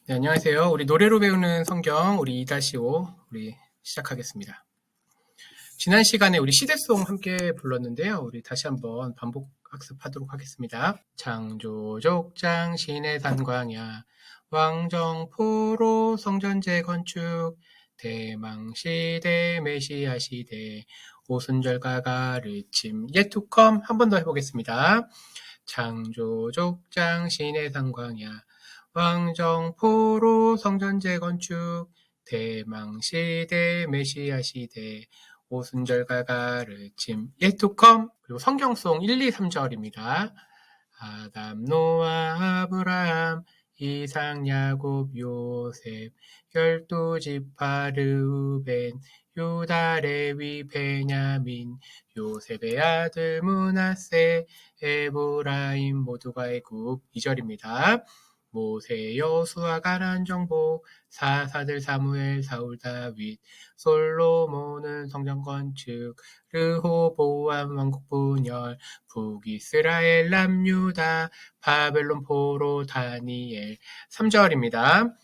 네, 안녕하세요. 우리 노래로 배우는 성경 우리 2-5 우리 시작하겠습니다. 지난 시간에 우리 시대송 함께 불렀는데요. 우리 다시 한번 반복 학습하도록 하겠습니다. 창조족장 시내산 광야 왕정포로 성전 재건축 대망시대 메시아 시대 오순절과 가르침 예투컴 한 번 더 해보겠습니다. 창조족장 시내산 광야 왕정포로 성전 재건축 대망시대 메시아 시대 오순절과 가르침 예투컴 그리고 성경송 1, 2, 3절입니다. 아담, 노아, 아브라함, 이삭, 야곱, 요셉 12지파 르우벤, 유다, 레위, 베냐민, 요셉의 아들 므낫세, 에브라임 모두가 애굽 2절입니다. 모세, 여수아, 가나안 정복, 사사들, 사무엘, 사울, 다윗, 솔로몬은 성전 건축, 르호보암 왕국 분열, 북이스라엘, 남유다, 바벨론, 포로, 다니엘 3절입니다.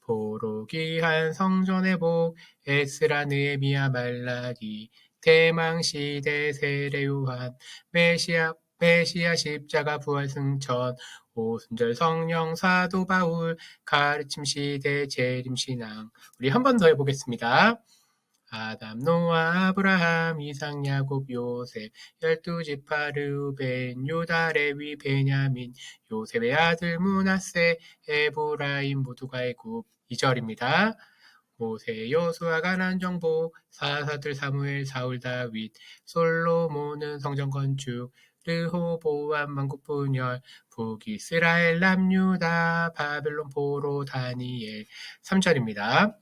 포로 귀한 성전의 복, 에스라, 느헤미야, 말라기, 대망시대, 세례, 요한, 메시아 십자가 부활 승천, 오순절 성령 사도 바울, 가르침 시대 재림 신앙. 우리 한 번 더 해보겠습니다. 아담, 노아, 아브라함, 이삭, 야곱, 요셉 12지파 르우벤, 유다, 레위, 베냐민, 요셉의 아들 므낫세, 에브라임 모두가 애굽 2절입니다. 모세, 여수아, 가나안 정복, 사사들, 사무엘, 사울, 다윗, 솔로몬은 성전 건축, 르호보암 왕국 분열, 북이스라엘, 남유다, 바벨론, 포로, 다니엘 3절입니다.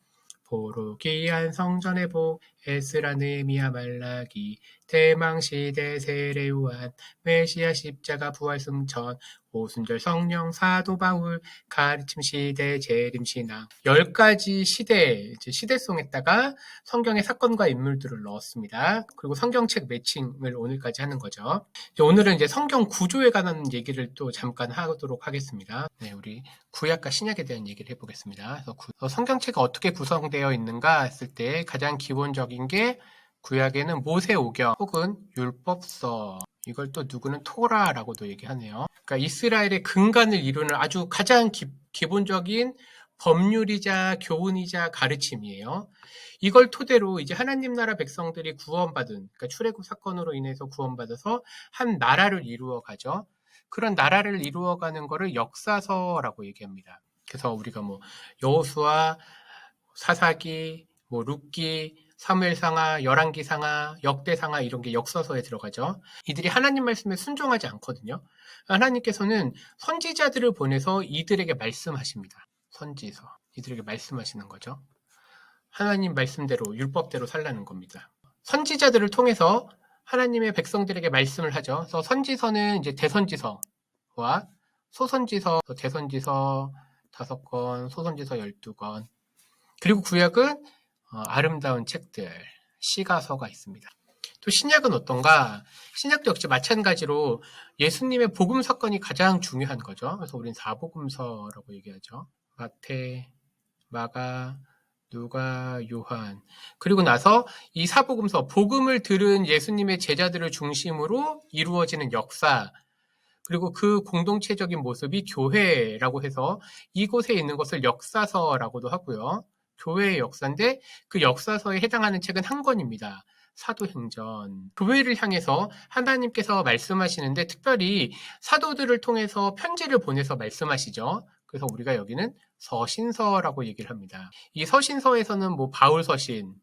포로 귀한 성전의 복, 에스라, 느헤미야, 말라기, 대망시대, 세례, 요한, 메시아 십자가 부활 승천, 오순절 성령 사도 바울, 가르침 시대 재림 신앙 10가지 시대송에다가 성경의 사건과 인물들을 넣었습니다. 그리고 성경책 매칭을 오늘까지 하는 거죠. 오늘은 이제 성경 구조에 관한 얘기를 또 잠깐 하도록 하겠습니다. 네, 우리 구약과 신약에 대한 얘기를 해보겠습니다. 그래서 성경책이 어떻게 구성되어 있는가 했을 때 가장 기본적인 게 구약에는 모세오경 혹은 율법서, 이걸 또 누구는 토라라고도 얘기하네요. 그러니까 이스라엘의 근간을 이루는 아주 가장 기본적인 법률이자 교훈이자 가르침이에요. 이걸 토대로 이제 하나님 나라 백성들이 구원받은, 그러니까 출애굽 사건으로 인해서 구원받아서 한 나라를 이루어가죠. 그런 나라를 이루어가는 거를 역사서라고 얘기합니다. 그래서 우리가 뭐 여호수아, 사사기, 뭐 룻기, 사무엘상하, 열왕기상하, 역대상하 이런 게 역사서에 들어가죠. 이들이 하나님 말씀에 순종하지 않거든요. 하나님께서는 선지자들을 보내서 이들에게 말씀하십니다. 선지서. 이들에게 말씀하시는 거죠. 하나님 말씀대로 율법대로 살라는 겁니다. 선지자들을 통해서 하나님의 백성들에게 말씀을 하죠. 그래서 선지서는 이제 대선지서와 소선지서, 대선지서 5권, 소선지서 12권, 그리고 구약은 아름다운 책들, 시가서가 있습니다. 또 신약은 어떤가? 신약도 역시 마찬가지로 예수님의 복음 사건이 가장 중요한 거죠. 그래서 우리는 사복음서라고 얘기하죠. 마태, 마가, 누가, 요한. 그리고 나서 이 사복음서, 복음을 들은 예수님의 제자들을 중심으로 이루어지는 역사, 그리고 그 공동체적인 모습이 교회라고 해서 이곳에 있는 것을 역사서라고도 하고요. 교회의 역사인데 그 역사서에 해당하는 책은 한 권입니다. 사도행전. 교회를 향해서 하나님께서 말씀하시는데 특별히 사도들을 통해서 편지를 보내서 말씀하시죠. 그래서 우리가 여기는 서신서라고 얘기를 합니다. 이 서신서에서는 뭐 바울 서신,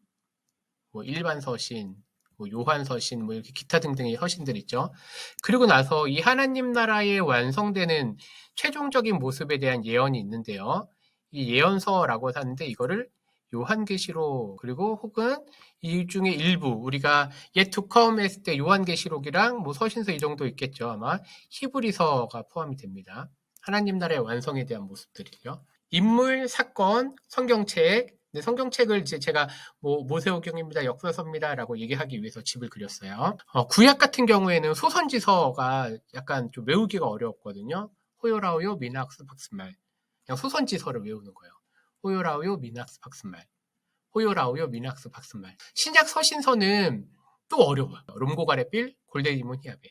뭐 일반 서신, 뭐 요한 서신, 뭐 이렇게 기타 등등의 서신들 있죠. 그리고 나서 이 하나님 나라의 완성되는 최종적인 모습에 대한 예언이 있는데요. 이 예언서라고 하는데 이거를 요한계시록, 그리고 혹은 이 중에 일부 우리가 yet to come 했을 때 요한계시록이랑 뭐 서신서 이 정도 있겠죠. 아마 히브리서가 포함이 됩니다. 하나님 나라의 완성에 대한 모습들이요. 인물, 사건, 성경책. 근데 성경책을 이제 제가 뭐 모세오경입니다, 역사서입니다라고 얘기하기 위해서 집을 그렸어요. 구약 같은 경우에는 소선지서가 약간 좀 외우기가 어려웠거든요. 호요라호요, 미나학스, 박스말. 그냥 수선지서를 외우는 거예요. 호요라우요 미낙스 박스말. 호요라우요 미낙스 박스말. 신약 서신서는 또 어려워요. 롬고가레빌 골데디몬 히야베.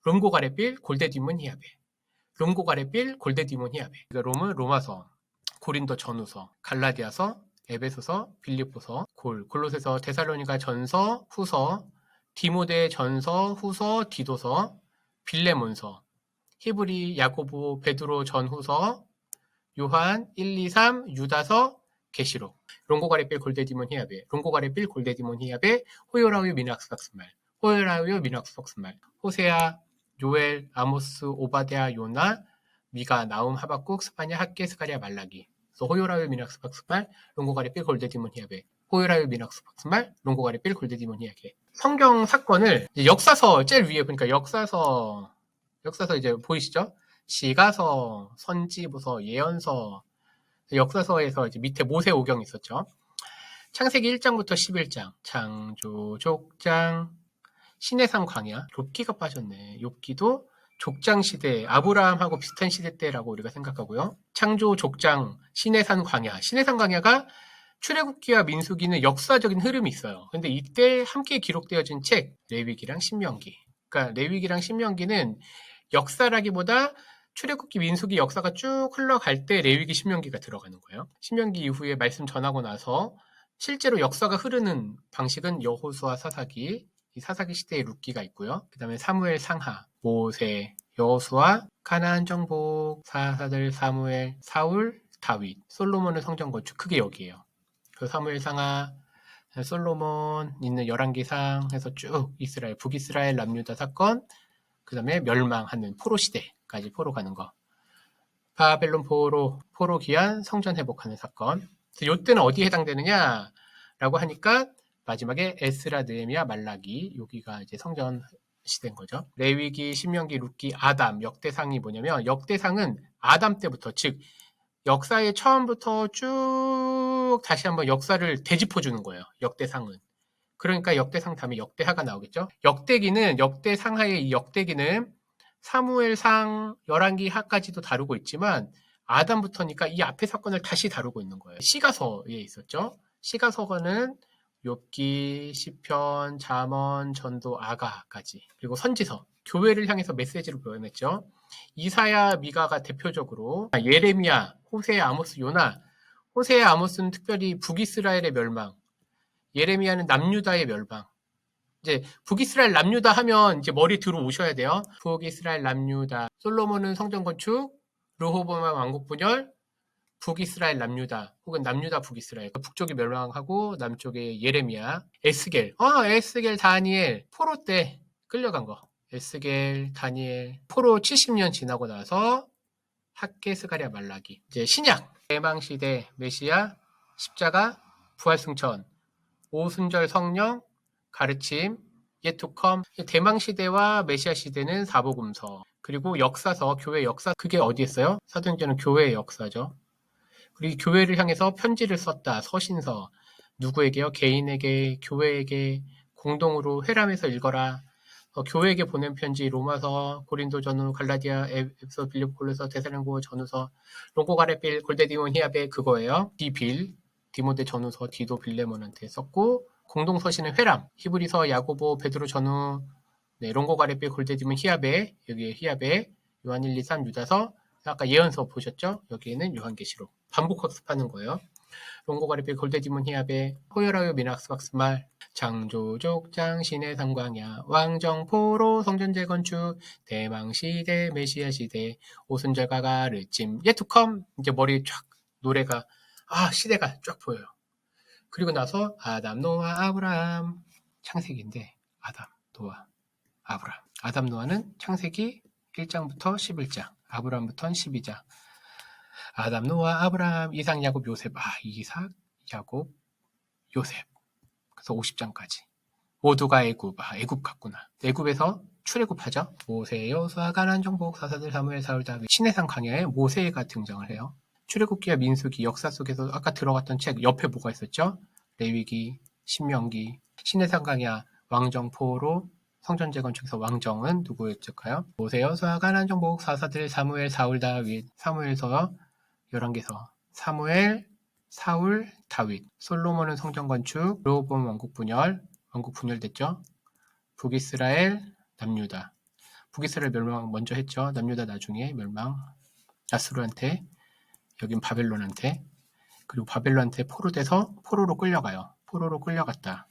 롬고가레빌 골데디몬 히야베. 롬고가레빌 골데디몬 히야베. 그러니까 롬은 로마서, 고린도 전후서, 갈라디아서, 에베소서, 빌립보서, 골로새서, 데살로니가 전서, 후서, 디모데 전서, 후서, 디도서, 빌레몬서, 히브리, 야고보, 베드로 전후서, 요한 1, 2, 3, 유다서, 계시록. 롱고가레빌 골데디몬 히야베. 롱고가레빌 골데디몬 히야베. 호요라우요 미낙스 박스말. 호요라우요 미낙스 박스말. 호세아, 요엘, 아모스, 오바댜, 요나, 미가, 나움, 하박국, 스파냐, 학계, 스가랴, 말라기. 그래서 호요라우요 미낙스 박스말. 롱고가레빌 골데디몬 히야베. 호요라우요 미낙스 박스말. 롱고가레빌 골데디몬 히야베. 성경 사건을 역사서 제일 위에 보니까 역사서 이제 보이시죠? 시가서, 선지부서, 예언서, 역사서에서 이제 밑에 모세오경이 있었죠. 창세기 1장부터 11장, 창조, 족장, 신해산 광야, 욥기가 빠졌네. 욥기도 족장 시대, 아브라함하고 비슷한 시대 때라고 우리가 생각하고요. 창조, 족장, 신해산 광야. 신해산 광야가 출애굽기와 민수기는 역사적인 흐름이 있어요. 근데 이때 함께 기록되어진 책, 레위기랑 신명기. 그러니까 레위기랑 신명기는 역사라기보다 출애굽기 민수기 역사가 쭉 흘러갈 때 레위기 신명기가 들어가는 거예요. 신명기 이후에 말씀 전하고 나서 실제로 역사가 흐르는 방식은 여호수아 사사기, 이 사사기 시대의 룻기가 있고요. 그 다음에 사무엘 상하, 모세, 여호수아, 가나안 정복, 사사들 사무엘, 사울, 다윗, 솔로몬의 성전 건축 크게 여기에요. 그 사무엘 상하, 솔로몬 있는 열왕기상 해서 쭉 이스라엘, 북이스라엘 남유다 사건, 그 다음에 멸망하는 포로 시대까지 포로 가는 거. 바벨론 포로 기한 성전 회복하는 사건. 그래서 이때는 어디에 해당되느냐라고 하니까 마지막에 에스라, 느헤미야, 말라기 여기가 이제 성전 시대인 거죠. 레위기, 신명기, 룻기, 아담 역대상이 뭐냐면 역대상은 아담 때부터 즉 역사의 처음부터 쭉 다시 한번 역사를 되짚어 주는 거예요. 역대상은. 그러니까 역대상 다음에 역대하가 나오겠죠. 역대기는 역대상하의 이 역대기는 사무엘상, 열왕기하까지도 다루고 있지만 아담부터니까 이 앞에 사건을 다시 다루고 있는 거예요. 시가서에 있었죠. 시가서는 욥기, 시편, 잠언, 전도, 아가까지 그리고 선지서, 교회를 향해서 메시지를 보냈죠. 이사야, 미가가 대표적으로 예레미야, 호세, 아모스, 요나. 호세, 아모스는 특별히 북이스라엘의 멸망, 예레미야는 남유다의 멸망. 이제 북이스라엘 남유다 하면 이제 머리 들어오셔야 돼요. 북이스라엘 남유다. 솔로몬은 성전 건축, 르호보암 왕국 분열, 북이스라엘 남유다 혹은 남유다 북이스라엘. 북쪽이 멸망하고 남쪽에 예레미야, 에스겔. 에스겔, 다니엘 포로 때 끌려간 거. 에스겔, 다니엘 포로 70년 지나고 나서 학계, 스가랴, 말라기. 이제 신약 대망시대 메시아, 십자가, 부활승천, 오순절 성령, 가르침, 예투컴, 대망시대와 메시아 시대는 사복음서, 그리고 역사서, 교회 역사, 그게 어디 있어요? 사도행전은 교회의 역사죠. 그리고 교회를 향해서 편지를 썼다, 서신서, 누구에게요? 개인에게, 교회에게, 공동으로 회람해서 읽어라. 교회에게 보낸 편지, 로마서, 고린도 전후, 갈라디아, 에베소, 빌립보, 골로새, 데살로니가 전후서, 롱고가레빌, 골데디몬 히야베 그거예요. 디모데 전후서, 디도 빌레몬한테 썼고, 공동서신은 회람, 히브리서, 야고보, 베드로 전후, 롱고가레빌, 골데디몬 히야베, 여기에 히야베, 요한 1, 2, 3, 유다서, 아까 예언서 보셨죠? 여기에는 요한계시록. 반복 학습하는 거예요. 롱고가레빌, 골데디몬 히야베, 호요라요 미낙스 박스말, 창조족장, 신의 상광야, 왕정포로, 성전 재건축, 대망시대, 메시아시대, 오순절과 가르침, 예투컴. 이제 머리 쫙 노래가 시대가 쫙 보여요. 그리고 나서 아담, 노아, 아브라함. 창세기인데 아담, 노아, 아브라함. 아담, 노아는 창세기 1장부터 11장, 아브라함부터는 12장. 아담, 노아, 아브라함, 이삭, 야곱, 요셉. 이삭, 야곱, 요셉. 그래서 50장까지. 모두가 애굽. 애굽 같구나. 애굽에서 출애굽하죠. 모세, 여호수아, 가나안 정복, 사사들, 사무엘, 사울, 다윗. 신해산 광야에 모세가 등장을 해요. 출애굽기와 민수기 역사 속에서 아까 들어갔던 책 옆에 뭐가 있었죠? 레위기, 신명기, 신해산 광야, 왕정 포로, 성전 재건축에서 왕정은 누구였을까요? 모세, 여호수아, 가나안 정복, 사사들, 사무엘, 사울, 다윗, 사무엘서, 11개서 사무엘, 사울, 다윗, 솔로몬은 성전 건축, 르호보암 왕국 분열됐죠. 북이스라엘, 남유다. 북이스라엘 멸망 먼저 했죠. 남유다 나중에 멸망. 아수르한테, 여긴 바벨론한테. 그리고 바벨론한테 포로 돼서 포로로 끌려가요. 포로로 끌려갔다.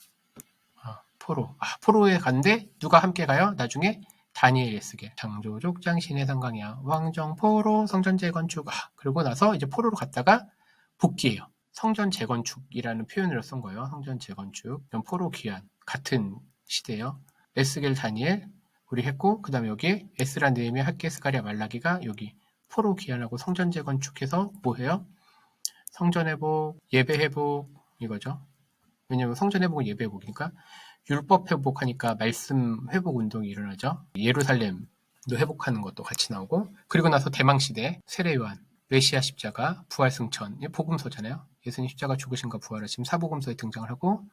포로에 갔는데 누가 함께 가요? 나중에 다니엘 에스겔, 창조족장 신의 성강이야, 왕정 포로 성전 재건축. 그러고 나서 이제 포로로 갔다가 복귀해요. 성전 재건축이라는 표현으로 쓴 거예요. 성전 재건축. 포로 귀환. 같은 시대예요. 에스겔, 다니엘 우리 했고, 그 다음에 여기 에스라, 느헤미야, 학개, 스가랴, 말라기가 여기 포로 귀환하고 성전 재건축해서 뭐 해요? 성전 회복, 예배 회복 이거죠. 왜냐면 성전 회복은 예배 회복이니까. 율법 회복하니까 말씀 회복 운동이 일어나죠. 예루살렘도 회복하는 것도 같이 나오고, 그리고 나서 대망시대, 세례요한, 메시아 십자가, 부활승천, 복음서잖아요. 예수님 십자가 죽으신과 부활하심 사복음서에 등장을 하고,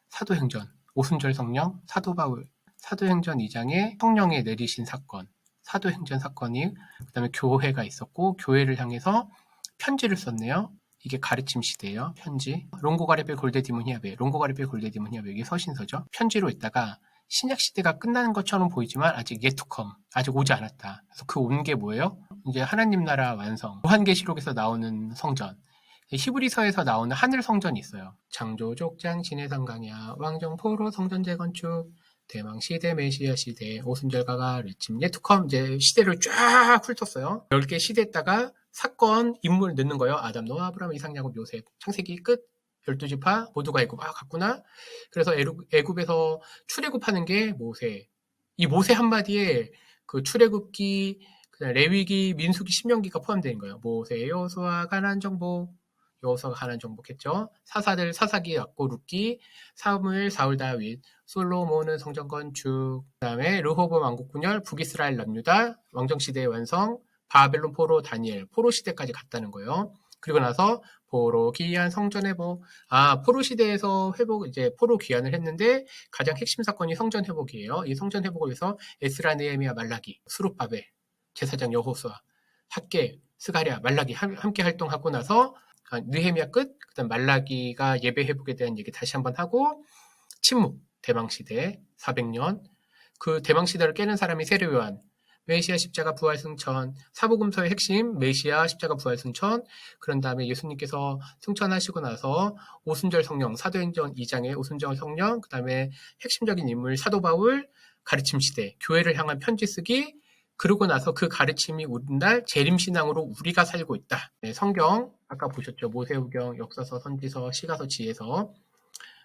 사도행전, 오순절 성령, 사도 바울, 사도행전 2장에 성령에 내리신 사건, 사도행전 사건이, 그 다음에 교회가 있었고, 교회를 향해서 편지를 썼네요. 이게 가르침 시대예요. 편지. 롱고가레베 골데디문 히야베. 롱고가레베 골데디문 히야베. 이게 서신서죠. 편지로 있다가 신약 시대가 끝나는 것처럼 보이지만 아직 예투컴. 아직 오지 않았다. 그래서 그 온 게 뭐예요? 이제 하나님 나라 완성. 요한계시록에서 나오는 성전. 히브리서에서 나오는 하늘 성전이 있어요. 창조족장 신의 성강이야. 왕정 포로 성전 재건축. 대망 시대, 메시아 시대, 오순절가가 르침, 예투컴. 이제 시대를 쫙 훑었어요. 10개 시대에다가 사건, 인물 넣는 거예요. 아담, 노아, 아브라함, 이삭, 야곱, 요셉. 창세기 끝. 12지파 모두가 애굽. 갔구나. 그래서 애굽에서 출애굽하는 게 모세. 이 모세 한마디에 그 출애굽기, 그다음 레위기, 민수기, 신명기가 포함되는 거예요. 모세, 여호수아, 가나안 정복. 여호수아가 가나안 정복했죠. 사사들, 사사기, 약고, 룻기, 사무엘, 사울, 다윗, 솔로몬은 성전 건축. 그다음에 르호보암 왕국 분열, 북이스라엘, 남유다, 왕정시대의 완성, 바벨론 포로, 다니엘, 포로 시대까지 갔다는 거예요. 그리고 나서 포로 귀환 성전 회복. 포로 시대에서 회복, 이제 포로 귀환을 했는데 가장 핵심 사건이 성전 회복이에요. 이 성전 회복을 위해서 에스라, 느헤미야, 말라기, 수룹바벨, 제사장 여호수아, 학개, 스가랴, 말라기 함께 활동하고 나서 느헤미야 끝, 그다음 말라기가 예배 회복에 대한 얘기 다시 한번 하고, 침묵, 대망시대 400년. 그 대망시대를 깨는 사람이 세례요한, 메시아 십자가 부활 승천, 사복음서의 핵심 메시아 십자가 부활 승천. 그런 다음에 예수님께서 승천하시고 나서 오순절 성령, 사도행전 2장의 오순절 성령, 그 다음에 핵심적인 인물 사도 바울, 가르침 시대, 교회를 향한 편지 쓰기. 그러고 나서 그 가르침이 오늘날 재림신앙으로 우리가 살고 있다. 네, 성경 아까 보셨죠. 모세오경, 역사서, 선지서, 시가서, 지혜서,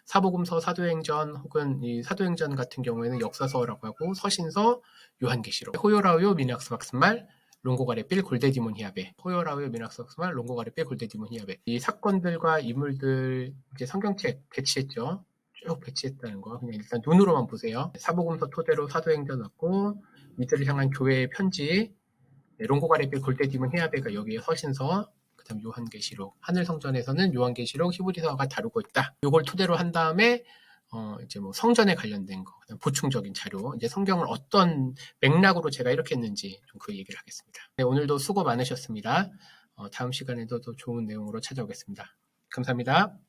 사복음서, 사도행전, 혹은 이 사도행전 같은 경우에는 역사서라고 하고, 서신서, 요한계시록, 호요라우요, 미낙스박스말, 롱고가레필, 골데디몬 히야베, 호요라우요, 미낙스박스말, 롱고가레필, 골데디몬 히야베. 이 사건들과 인물들 이제 성경책 배치했죠. 쭉 배치했다는 거 그냥 일단 눈으로만 보세요. 사복음서 토대로 사도행전 왔고, 이들을 향한 교회의 편지, 롱고가레필, 골데디몬 히야베가 여기에 서신서, 그다음 요한계시록, 하늘성전에서는 요한계시록, 히브리서가 다루고 있다. 이걸 토대로 한 다음에 이제 뭐 성전에 관련된 거, 그다음 보충적인 자료, 이제 성경을 어떤 맥락으로 제가 이렇게 했는지 좀 그 얘기를 하겠습니다. 네, 오늘도 수고 많으셨습니다. 다음 시간에도 더 좋은 내용으로 찾아오겠습니다. 감사합니다.